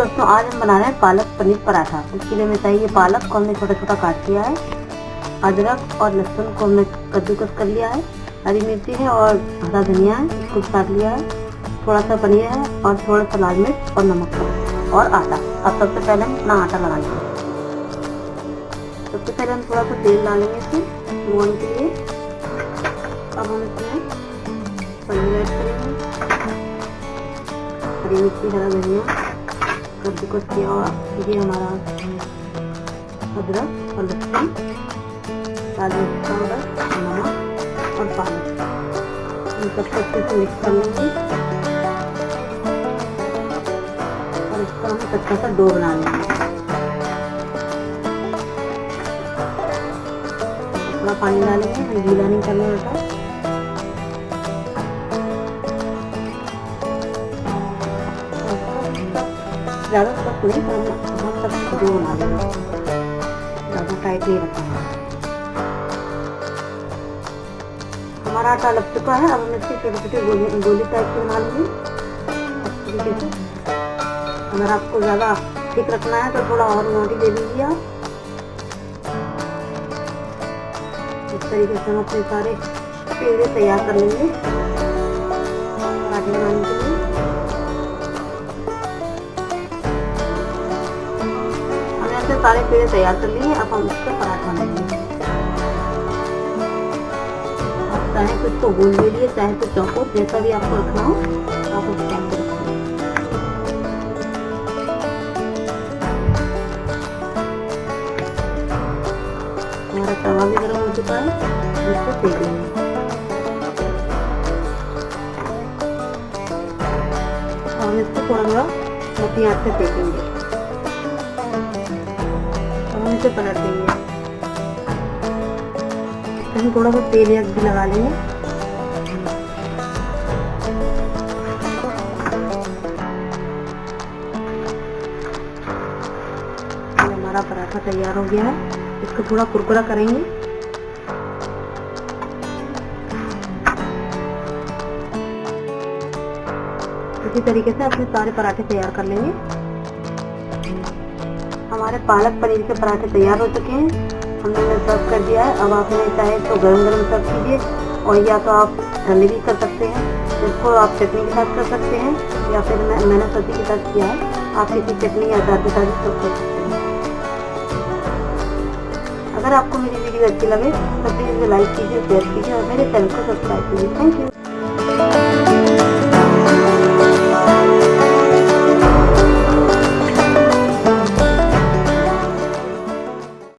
दोस्तों, आज हम बना रहे हैं पालक पनीर पराठा। उसके लिए हमें चाहिए पालक को हमने छोटा छोटा काट लिया है, अदरक और लहसुन को हमने कद्दूकस कर लिया है, हरी मिर्ची है और हरा धनिया है, इसको काट लिया है, थोड़ा सा पनीर है और थोड़ा सा लाल मिर्च और नमक और आटा। अब सबसे पहले हम अपना आटा लगा लेंगे। सबसे पहले हम थोड़ा सा तेल डालेंगे इसमें मोहन के लिए। अब हम इसमें पनीर ऐड करेंगे, हरी मिर्ची, हरा धनिया, कद्दूकस किया हुआ ये हमारा अदरक और लहसुन, लाल मिर्च पाउडर, नमक और पालक, इन सबको अच्छे से मिक्स कर लेंगे और इसका हम कच्चा सा डो बना लेंगे। थोड़ा पानी डालेंगे, गीला नहीं करना होता। ज़्यादा सख्त नहीं करना, बहुत सख्त डो बना लेंगे, ज़्यादा टाइट नहीं रखना है। हमारा आटा लग चुका है। अब हम इसकी छोटी छोटी गोली टाइप की बना लेंगे अच्छी तरीके से। अगर आपको ज़्यादा थिक रखना है तो थोड़ा और मोटी दे दीजिए आप। इस तरीके से हम अपने सारे पेड़े तैयार कर लेंगे पराठे बनाने के लिए। सारे पेड़े तैयार कर लिए। अब हम इसका पराठा बनाएंगे। आप चाहे तो इसको गोल ले लिए, चाहे तो चौकोर, जैसा भी आपको रखना हो आप उस टाइम पे रखिए। हमारा तवा भी गर्म हो चुका है, इसको सेक लेंगे। हम इसको थोड़ा थोड़ा मोटी आंच से सेकेंगे, इसे पलट देंगे। हम थोड़ा सा तेल भी लगा लेंगे। हमारा पराठा तैयार हो गया है। इसको थोड़ा कुरकुरा करेंगे। इसी तरीके से अपने सारे पराठे तैयार कर लेंगे। हमारे पालक पनीर के पराठे तैयार हो चुके हैं। हमने सर्व कर दिया है। अब आप इन्हें चाहे तो गरम गरम सर्व कीजिए और या तो आप ठंडे भी कर सकते हैं। इसको आप चटनी के साथ कर सकते हैं या फिर मैंने सब्जी के साथ किया है, आप किसी चटनी या अचार के साथ भी सर्व कर सकते हैं। अगर आपको मेरी वीडियो अच्छी लगे तो प्लीज़ लाइक कीजिए, शेयर कीजिए और मेरे चैनल को सब्सक्राइब कीजिए। Thank you.